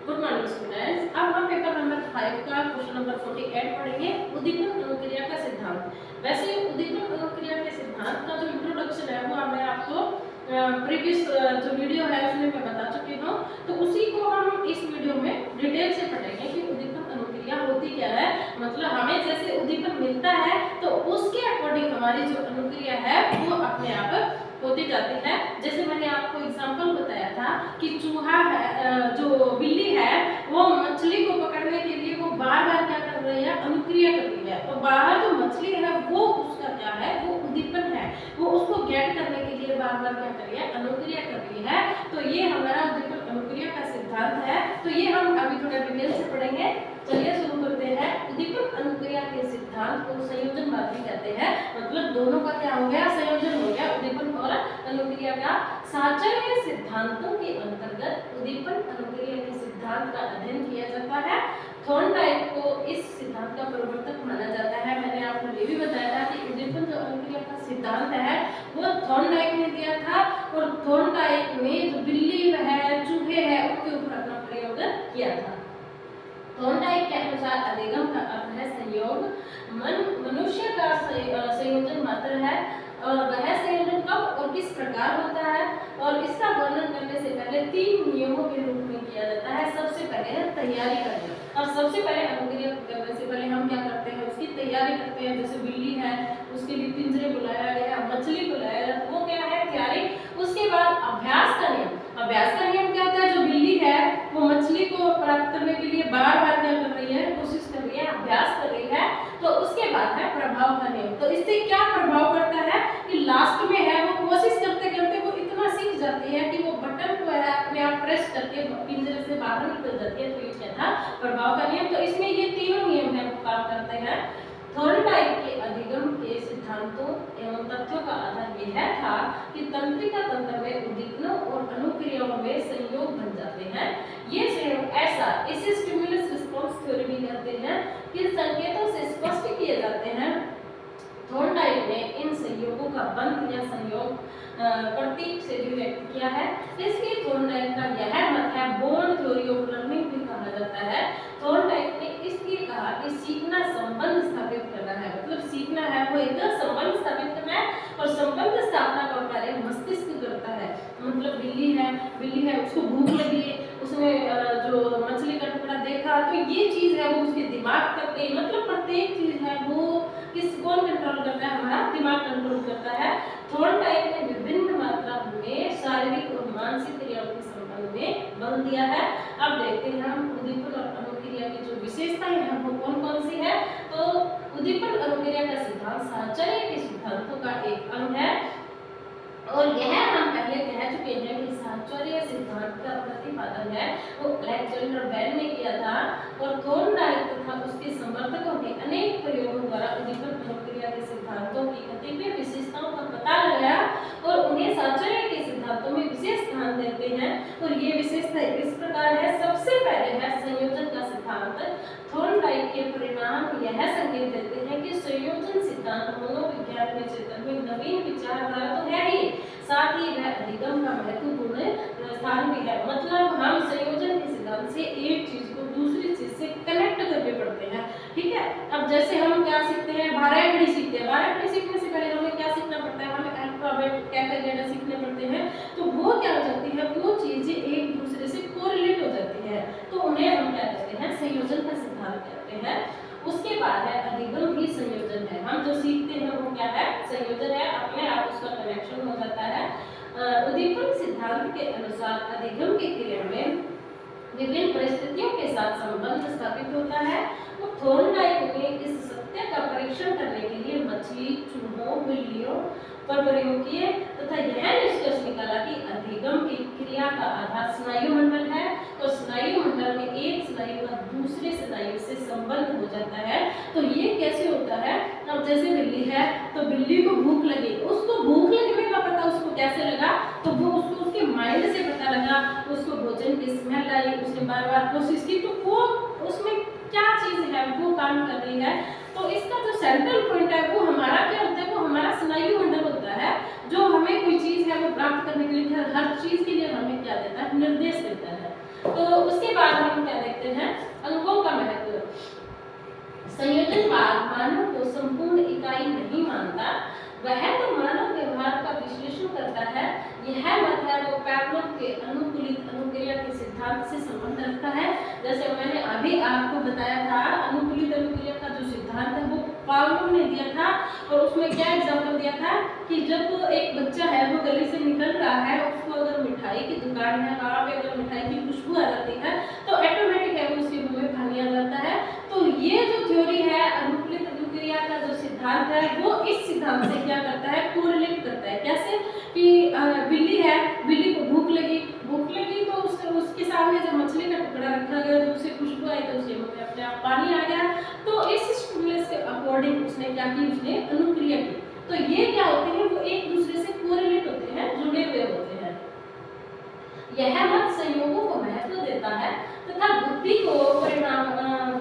Good morning students. अब हम paper number 5 का क्वेश्चन नंबर 48 पढ़ेंगे, उद्दीपन अनुक्रिया का सिद्धांत। वैसे उद्दीपन अनुक्रिया के सिद्धांत का जो इंट्रोडक्शन है वो मैं आपको प्रीवियस जो वीडियो है उसमें मैं बता चुकी हूँ, तो उसी को हम इस वीडियो में डिटेल से पढ़ेंगे कि उद्दीपन अनुक्रिया होती क्या है। मतलब हमें जैसे उद्दीपन मिलता है तो उसके अकॉर्डिंग हमारी जो अनुक्रिया है वो अपने आप होती जाती है। जैसे मैंने आपको एग्जांपल बताया था कि चूहा है, जो बिल्ली है वो मछली को पकड़ने के लिए वो बार बार क्या कर रही है, अनुक्रिया कर रही है। तो बाहर जो मछली है वो उसका क्या है, वो उद्दीपन है, वो उसको गेट करने के लिए बार बार क्या कर रही है, अनुक्रिया कर रही है। तो ये हमारा उद्दीपन अनुक्रिया का सिद्धांत है। तो ये हम अभी थोड़ा डिटेल से पढ़ेंगे। चलिए शुरू करते हैं। उद्दीपन अनुक्रिया के सिद्धांत को संयोजन मात्री कहते हैं। मतलब दोनों का क्या हो गया, संयोजन हो गया, उद्दीपन और अनुक्रिया का। साहचर्य सिद्धांतों के अंतर्गत उद्दीपन अनुक्रिया के सिद्धांत का अध्ययन किया जाता है। थॉर्नडाइक को इस सिद्धांत का प्रवर्तक माना जाता है। मैंने आपको ये भी बताया था कि उद्दीपन जो अनुक्रिया का सिद्धांत है वो थॉर्नडाइक ने दिया था, और थॉर्नडाइक ने जो बिल्ली है, चूहे हैं, उनके ऊपर अपना प्रयोग किया था। थॉर्नडाइक के अनुसार अधिगम का अर्थ है संयोग। मनुष्य का संयोजन मात्र है, और वह संयोजन कब और किस प्रकार होता है, और इसका वर्णन करने से पहले 3 नियमों के रूप में किया जाता है। सबसे पहले है तैयारी करना, और सबसे पहले अनुक्रिया करने से पहले हम क्या करते हैं, उसकी तैयारी करते हैं। जैसे बिल्ली है, उसके लिए पिंजरे बुलाया गया, मछली बुलाया गया, वो क्या है, तैयारी। उसके बाद अभ्यास का नियम। अभ्यास का नियम क्या होता है, जो बिल्ली है वो मछली को प्राप्त करने के लिए बार बार क्या कर रही है, कोशिश कर रही है, अभ्यास कर रही है। तो उसके बाद है प्रभाव का नियम। तो इससे क्या प्रभाव पड़ता है कि लास्ट में है वो कोशिश करते करते वो इतना सीख जाती है कि वो बटन को है अपने आप प्रेस करके पिंजरे से बाहर निकल जाती है। तो ये क्या था, प्रभाव का नियम। तो इसमें ये तीनों नियम है वो काम करते हैं। थॉर्नडाइक के अधिगम के सिद्धांतों एवं तथ्यों का आधार यह था कि तंत्रिका तंत्र में उद्दीपनों और अनुक्रियाओं में संयोग बन जाते हैं। ये संयोग ऐसा, इसे स्टिमुलस रिस्पांस थ्योरी भी कहते हैं, कि संकेतों से स्पष्ट किए जाते हैं। थॉर्नडाइक ने इन संयोगों का बंध या संयोग प्रतीक से भी व्यक्त किया है। इसके थॉर्नडाइक का यह मत है, बॉन्ड थ्योरी ऑफ लर्निंग भी कहा जाता है। थॉर्नडाइक ने इसलिए कहा कि सीखना संबंध स्थापित करना है। मतलब सीखना है वो एक संबंध स्थापित करना है, और संबंध स्थापना का कार्य मस्तिष्क करता है। मतलब बिल्ली है, उसको भूख लगी, उसने जो मछली का टुकड़ा देखा, तो ये चीज है वो उसके दिमाग तक गई। मतलब प्रत्येक चीज है वो कौन कंट्रोल करता है, हमारा दिमाग कंट्रोल करता है। थॉर्नडाइक ने विभिन्न मात्रा में शारीरिक और मानसिक क्रियाओं के संबंध में बल दिया है। अब देखते हैं हम उद्दीपन और अनुक्रिया की जो विशेषताएं हैं वो कौन कौन सी है। तो उद्दीपन अनुक्रिया का सिद्धांत साहचर्य के सिद्धांतों का एक अंग है, और यह हम पहले कह चुके हैं कि साहचर्य सिद्धांत का प्रतिपादन है वो अलेक्जेंडर बेल ने किया था, और थॉर्नडाइक तथा उसके समर्थकों ने अनेक प्रयोगों द्वारा उद्दीपन अनुक्रिया के सिद्धांतों की कतिपय विशेषताओं का पता लगाया और उन्हें साहचर्य के सिद्धांतों में विशेष स्थान देते हैं। और ये विशेषता इस प्रकार है। सबसे पहले है संयोजन का सिद्धांत। थॉर्नडाइक के परिणाम यह संकेत देते हैं कि संयोजन सिद्धांत मनोविज्ञान के क्षेत्र में नवीन विचारधारा तो है ही, साथ ही वह अधिगम का महत्वपूर्ण स्थान भी है। मतलब हम संयोजन के सिद्धांत से एक चीज को दूसरी चीज से कनेक्ट करके पढ़ते हैं, ठीक है। अब जैसे हम क्या सीखते हैं, 12 घड़ी सीखते हैं। 12 घड़ी सीखने से पहले हमें क्या सीखना पड़ता है, हमें अल्फाबेट कैपिटल सीखने पड़ते हैं। तो वो क्या हो जाती है, वो चीजें एक दूसरे से कोरिलेट हो जाती है, तो उन्हें हम क्या कहते हैं, संयोजन का सिद्धांत कहते हैं। उसके बाद है अधिगम ही संयोजन है। हम जो सीखते हैं वो क्या है, संयोजन है, अपने आप उसका कनेक्शन हो जाता है। उद्दीपन सिद्धांत के अनुसार अधिगम की क्रिया में विभिन्न परिस्थितियों के साथ संबंध स्थापित होता है। तो थॉर्नडाइक ने इस सत्य का परीक्षण करने के लिए मछली, चूहों, बिल्लियों पर प्रयोग किए तथा यह निष्कर्ष निकाला कि अधिगम की क्रिया का आधार स्नायु मंडल है, और स्नायु मंडल में एक स्नायु का दूसरे स्नायु से संबंध हो जाता है। तो ये कैसे होता है, अब जैसे बिल्ली है तो बिल्ली को भूख लगी, उसको भूख लगने का पता उसको कैसे लगा, तो वो उसको उसके माइंड से पता लगा, उसको भोजन की स्मेल आई, उसने बार बार कोशिश की, तो वो उसमें क्या चीज है वो काम कर रही है। तो इसका जो सेंट्रल पॉइंट है वो हमारा क्या होता है, वो हमारा स्नायु मंडल होता है, जो हमें कोई चीज है वो प्राप्त करने के लिए हर चीज के लिए हमें क्या देता है, निर्देश देता है। तो उसके बाद हम देखते हैं अंगों का महत्व। संयोजनवाद मानव को संपूर्ण इकाई नहीं मानता, वह तो मानव व्यवहार का विश्लेषण करता है। यह मत है वो पैवलोव के अनुकूलित अनुक्रिया के सिद्धांत से संबंध रखता है। जैसे मैंने अभी आपको बताया था, अनुकूलित अनुक्रिया का जो सिद्धांत है वो पावलोव ने दिया था, और उसमें क्या एग्जाम्पल दिया था कि जब एक बच्चा है वो गली से निकल रहा है, उसको अगर मिठाई की दुकान है, वहाँ पे अगर मिठाई की खुशबू आ जाती है तो ऑटोमेटिक है वो उसके मुंह में पानी आ जाता है। तो ये जो थ्योरी है अनुकूलित अनुक्रिया का जो सिद्धांत है वो इस सिद्धांत से क्या करता है, कोरिलेट करता है। कैसे कि बिल्ली है, बिल्ली को भूख लगी तो उसके सामने जब मछली का टुकड़ा रखा गया तो उसे खुशबू आई तो उसके मुंह में अपने आप पानी आ गया। तो इस स्टिमुलस के अकॉर्डिंग उसने क्या की, उसने अनुक्रिया की। तो ये क्या होते हैं, वो एक दूसरे से कोरिलेट होते हैं, जुड़े हुए होते हैं। यह मत संयोगों को महत्व देता है तथा बुद्धि को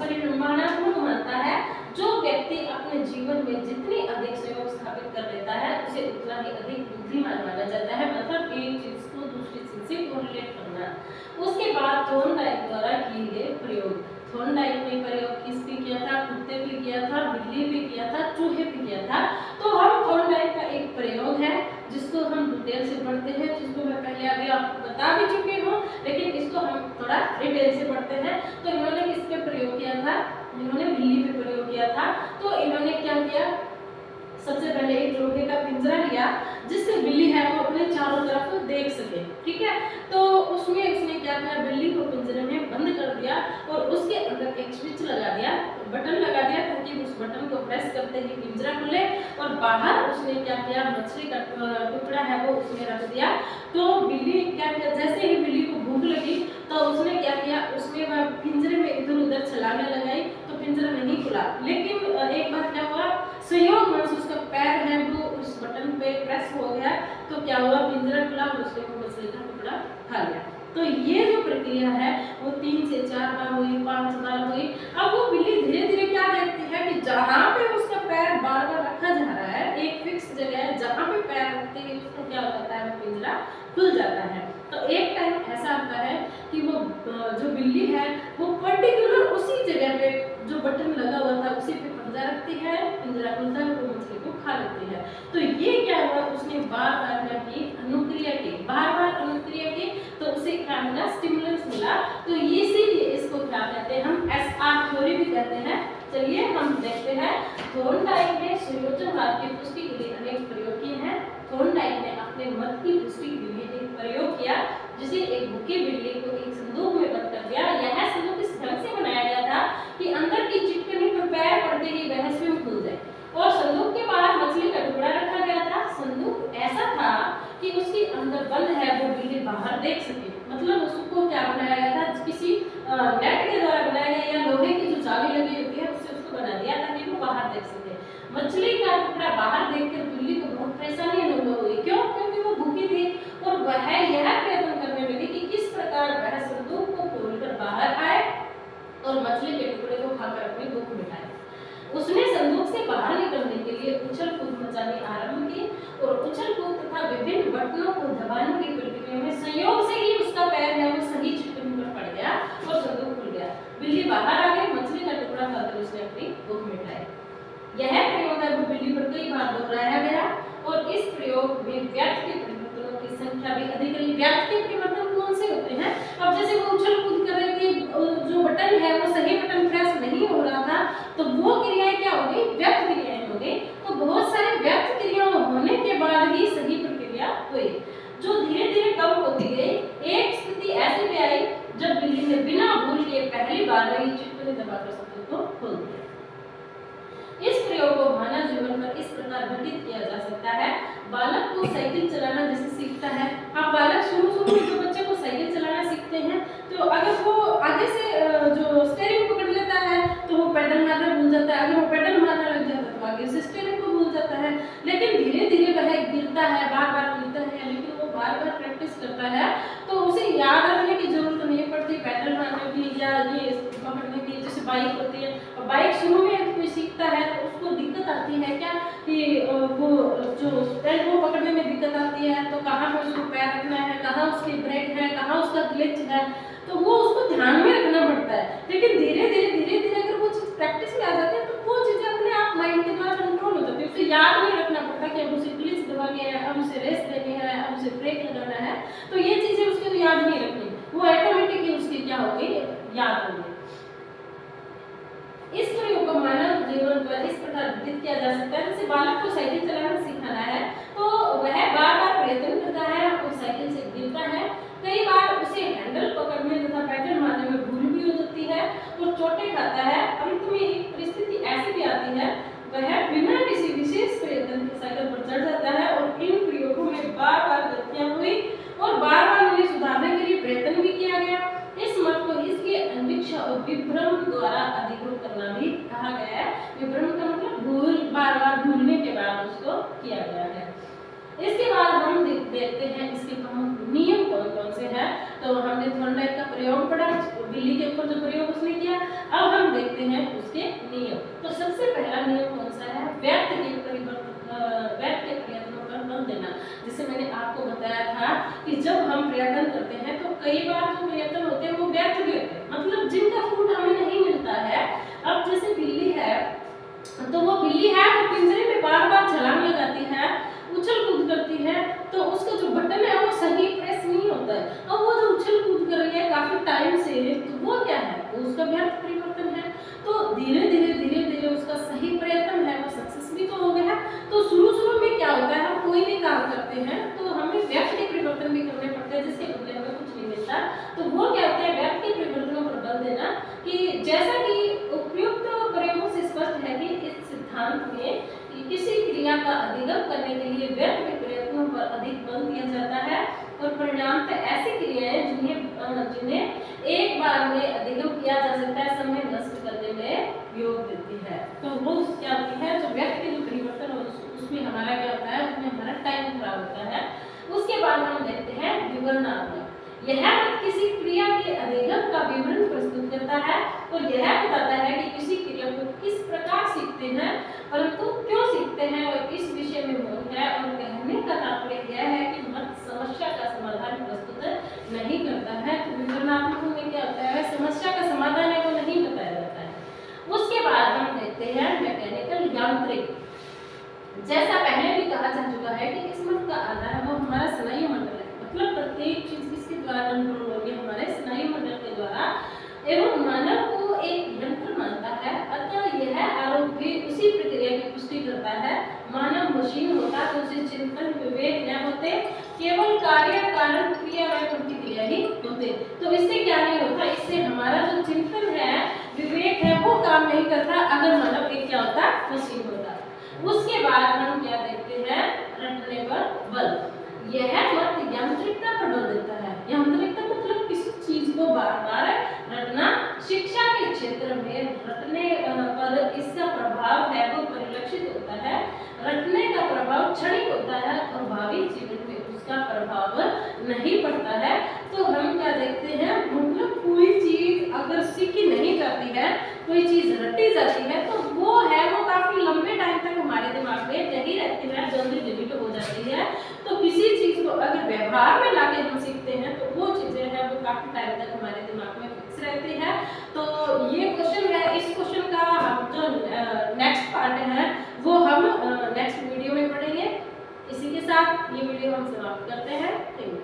परिमाणात्मक मानता है। जो व्यक्ति अपने जीवन में जितनी अधिक संयोग स्थापित कर लेता है उसे उतना ही अधिक बुद्धिमान माना जाता है। मतलब एक चीज को दूसरी चीज से कोरिलेट करना। उसके बाद थॉर्नडाइक द्वारा किए गए प्रयोग। थॉर्नडाइक ने प्रयोग किस पे किया था, कुत्ते पे किया था, बिल्ली पे किया था, चूहे पे किया था। तो हम थॉर्नडाइक का एक प्रयोग है जिसको हम डिटेल से पढ़ते हैं, जिसको मैं पहले अभी आपको बता भी चुकी हूँ, लेकिन इसको हम थोड़ा डिटेल से पढ़ते हैं। तो इन्होंने किस पे प्रयोग किया था, इन्होंने बिल्ली पे प्रयोग किया था। तो इन्होंने क्या किया, सबसे पहले एक लोहे का पिंजरा लिया जिससे बिल्ली है वो अपने चारों तरफ देख सके, ठीक है। तो उसमें उसने क्या किया, बिल्ली को पिंजरे में बंद कर दिया और उसके अंदर एक स्विच लगा दिया, बटन लगा दिया, ताकि उस बटन को प्रेस करते ही पिंजरा खुले। और बाहर उसने क्या किया, मछली का टुकड़ा है वो उसमें रख दिया। तो बिल्ली क्या किया, जैसे ही बिल्ली को भूख लगी तो उसने क्या किया, उसमें वह पिंजरे में इधर उधर छलांगे लगाई तो पिंजरा नहीं खुला। लेकिन एक बार क्या हुआ, संयोग वश उसका पैर है वो उस बटन पे प्रेस हो गया, तो क्या हुआ, पिंजरा खुला और उसने वो मछली का टुकड़ा खा लिया। तो ये जो प्रक्रिया है वो 3 से 4 बार हुई, 5 बार हुई। अब वो बिल्ली धीरे धीरे क्या देखती है कि जहाँ पे उसका पैर बार बार रखा जा रहा है, एक फिक्स जगह है जहाँ पे पैर रखते ही उसको क्या हो जाता है, वो पिंजरा खुल जाता है। तो एक टाइम ऐसा आता है कि वो जो बिल्ली है वो पर्टिकुलर उसी जगह पे जो बटन लगा हुआ था उसी पे पंजा रखती है, पिंजरा खुलता है, वो मछली को खा लेती है। तो ये क्या हुआ, उसने बार बार क्या की, अनुक्रिया की, बार बार अनुक्रिया की, तो उसे क्या मिला, स्टिमुलेंस मिला। तो इसीलिए इसको क्या कहते हैं, हम एसआर थ्योरी भी कहते हैं। चलिए हम देखते हैं, थॉर्नडाइक ने संयोजनवाद की पुष्टि के लिए अनेक प्रयोग किए हैं। थॉर्नडाइक ने अपने मत की पुष्टि के लिए एक प्रयोग किया, जिसे एक भूखी बिल्ली को एक संदूक में बंद कर दिया। यह संदूक इस ढंग से बनाया गया था कि अंदर की चिटकनी पर पैर पड़ते ही वह स्वयं खुल जाए, और संदूक के बाहर मछली का टुकड़ा रखा गया था। संदूक ऐसा था कि उसके अंदर बंद है वो बिल्ली बाहर देख सके। मतलब उसको क्या बनाया गया था, किसी नेट के द्वारा बनाया गया या लोहे की जो जाली लगी होती है उससे उसको बना दिया ताकि वो बाहर देख सके। मछली का टुकड़ा बाहर देखकर बिल्ली को बहुत परेशानी अनुभव हुई। क्यों? क्योंकि वो भूखी थी और वह यह प्रयत्न करने लगी कि किस प्रकार वह संदूक को खोलकर बाहर आए और मछली के टुकड़े को खाकर अपनी भूख मिटाए। उसने संदूक से बाहर निकलने के लिए उछल कूद मचानी आरंभ की, और उछल कूद तथा विभिन्न बटनों को दबाने की प्रक्रिया में संयोग से ही उसका पैर है वो सही चिटकनी पर पड़ गया और संदूक खुल गया। बिल्ली बाहर आ गई, मछली का टुकड़ा खाकर उसने अपनी भूख मिटाई। यह प्रयोग है वो बिल्ली पर कई बार दोहराया गया, और इस प्रयोग में व्यर्थ के परिवर्तनों की संख्या भी अधिक रही। व्यर्थ के परिवर्तन कौन से होते हैं? अब जैसे वो उछल कूद कर रही थी, जो बटन है वो सही बटन प्रेस नहीं हो रहा था, तो वो क्रियाएं क्या हो गई, व्यर्थ क्रियाएं हो गई। तो बहुत सारे व्यर्थ क्रियाएं होने के बाद ही सही प्रक्रिया हुई, जो धीरे धीरे कम होती गई। एक स्थिति ऐसी भी आई जब बिल्ली ने बिना भूल के पहली बार वही चिटकनी दबाकर संदूक को खोल दिया। इस प्रयोग को मानव जीवन पर इस प्रकार घटित किया जा सकता है। बालक को साइकिल चलाना जैसे सीखता है, आप बालक शुरू में जो बच्चे को साइकिल चलाना सीखते हैं, तो अगर वो आगे से जो स्टीयरिंग पकड़ लेता है तो वो पेडल मारना भूल जाता है। अगर वो पेडल मारना लग जाता है तो आगे से स्टीयरिंग को भूल जाता है। लेकिन धीरे धीरे वह गिरता है, बार बार गिरता है, लेकिन वो बार बार प्रैक्टिस करता है तो उसे याद रखने की जरूरत नहीं पड़ती पेडल मारने की या ये पकड़ने की। जैसे बाइक होती है, और बाइक शुरू में कोई सीखता है तो उसको दिक्कत आती है क्या कि वो जो स्टैंड वो पकड़ने में दिक्कत आती है, तो कहाँ पे उसको पैर रखना है, कहाँ उसकी ब्रेक है, कहाँ उसका क्लच है, तो वो उसको ध्यान में रखना पड़ता है। लेकिन धीरे धीरे अगर वो चीज़ प्रैक्टिस में आ जाती है तो वो चीज़ें अपने आप माइंड के द्वारा कंट्रोल हो जाती है। उसे याद नहीं रखना पड़ता कि अब उसे क्लिच दबानी है, अब उसे रेस्ट लेनी है, अब उसे ब्रेक लगाना है, तो ये चीज़ें उसको याद नहीं रखनी, वो ऑटोमेटिकली उसकी क्या होगी, याद होगी। इस प्रयोग को मानव जीवन पर इस प्रकार विकसित किया जा सकता है, जैसे बालक को साइकिल चलाना सिखाना है तो वह बार-बार प्रयत्न करता है और साइकिल से गिरता है, कई बार उसे हैंडल पकड़ने तथा पैडल मारने में भूल भी हो जाती है और चोटें खाता है। अंत में एक परिस्थिति ऐसी भी आती है वह बिना किसी विशेष प्रयत्न के साइकिल पर चढ़ जाता है और इन प्रयोगों में बार-बार गलतियां हुई और बार-बार उन्हें सुधारने के लिए प्रयत्न भी किया गया। इस मत को इसके अन्वीक्षा और विभ्रम द्वारा अधिगम करना भी कहा गया है। विभ्रम का मतलब भूल, बार-बार भूलने के बाद उसको किया गया है। इसके बाद हम देखते हैं इसके प्रमुख नियम कौन-कौन से हैं। तो हमने थॉर्नडाइक का प्रयोग पढ़ा, बिल्ली के ऊपर जो प्रयोग उसने किया, अब हम देखते हैं उसके नियम। तो सबसे पहला नियम कौन सा है, व्यर्थ के प्रयत्नों पर बल देना। जैसे मैंने आपको बताया था कि जब हम प्रयत्न करते हैं तो कई बार जो प्रयत्न होते हैं वो व्यर्थ भी होते हैं, मतलब जिनका फूड हमें नहीं मिलता है। अब जैसे बिल्ली है तो वो बिल्ली है वो पिंजरे में बार-बार छलांग लगाती है, उछल कूद करती है, तो उसका जो बटन है वो सही प्रेस नहीं होता है। अब वो जो उछल कूद कर रही है काफी टाइम से, तो वो क्या है, वो उसका व्यर्थ परिवर्तन है। तो धीरे धीरे उसका सही प्रयत्न है वो सक्सेस भी तो हो गया है। तो शुरू में क्या होता है, हम कोई भी काम करते हैं तो हमें व्यर्थ के परिवर्तन भी करने पड़ते हैं जिसके बदले हमें कुछ नहीं मिलता। तो वो क्या होता है, व्यर्थ के परिवर्तनों पर बल देना, कि जैसा कि उपयुक्त प्रयोगों से स्पष्ट है कि इस सिद्धांत में कि किसी क्रिया का अधिगम करने के लिए व्यर्थ के प्रयत्नों पर अधिक बल दिया जाता है और परिणामतः ऐसी क्रियाएं जिन्हें एक बार में अधिगम किया जा सकता है समय नष्ट करने में योग देती है। तो वो क्या होती है, जो व्यर्थ के जो परिवर्तन हो उसमें हमारा क्या होता है, उसमें हमारा टाइम खराब होता है। उसके बाद हम देखते हैं विवरणात्मक। यह मत किसी क्रिया के अधिगम का विवरण प्रस्तुत करता है और यह बताता है कि किसी क्रिया को किस प्रकार सीखते हैं, परंतु क्यों सीखते हैं और इस विषय में मौन है। और कहने का तात्पर्य यह है कि मत समस्या का समाधान प्रस्तुत नहीं करता है। तो विवरणात्मक में क्या होता है, समस्या का समाधान है वो नहीं बताया जाता है। उसके बाद हम देखते हैं मैकेनिकल यांत्रिक। जैसा पहले भी कहा जा चुका है कि इस मत का आधार वो हमारा स्नायु मंडल है, मतलब प्रत्येक चीज किसके द्वारा कंट्रोल होगी, हमारे स्नायु मंडल के द्वारा, एवं मानव को एक यंत्र मानता है। अतः यह आरोप भी उसी प्रक्रिया की पुष्टि करता है। मानव मशीन होता तो उसे चिंतन विवेक न होते, केवल कार्य कारण क्रिया व प्रतिक्रिया ही होते। तो इससे क्या नहीं होता, इससे हमारा जो चिंतन है, विवेक है, वो काम नहीं करता अगर मानव एक क्या होता, मशीन होता। उसके बाद हम क्या देखते हैं, रटने पर बल। यह मत यांत्रिकता पर बल देता है। यांत्रिकता मतलब किसी चीज को बार-बार रटना। शिक्षा के क्षेत्र में रटने पर इसका प्रभाव है वो परिलक्षित होता है। रटने का प्रभाव क्षणिक होता है और भावी जीवन में उसका प्रभाव नहीं पड़ता है। तो हम क्या देखते हैं, मतलब कोई चीज अगर सीखी नहीं जाती है, कोई चीज रटी जाती है, तो वो है वो काफी लंबे टाइम तक हमारे दिमाग में नहीं रहती है, जल्दी डिलीट हो जाती है। तो किसी चीज को अगर व्यवहार में लाके हम सीखते हैं तो वो चीजें हैं वो काफी टाइम तक हमारे दिमाग में फिक्स रहती है। तो ये क्वेश्चन है, इस क्वेश्चन का हम जो नेक्स्ट पार्ट है वो हम नेक्स्ट वीडियो में पढ़ेंगे। इसी के साथ ये वीडियो हम समाप्त करते हैं। Thank you.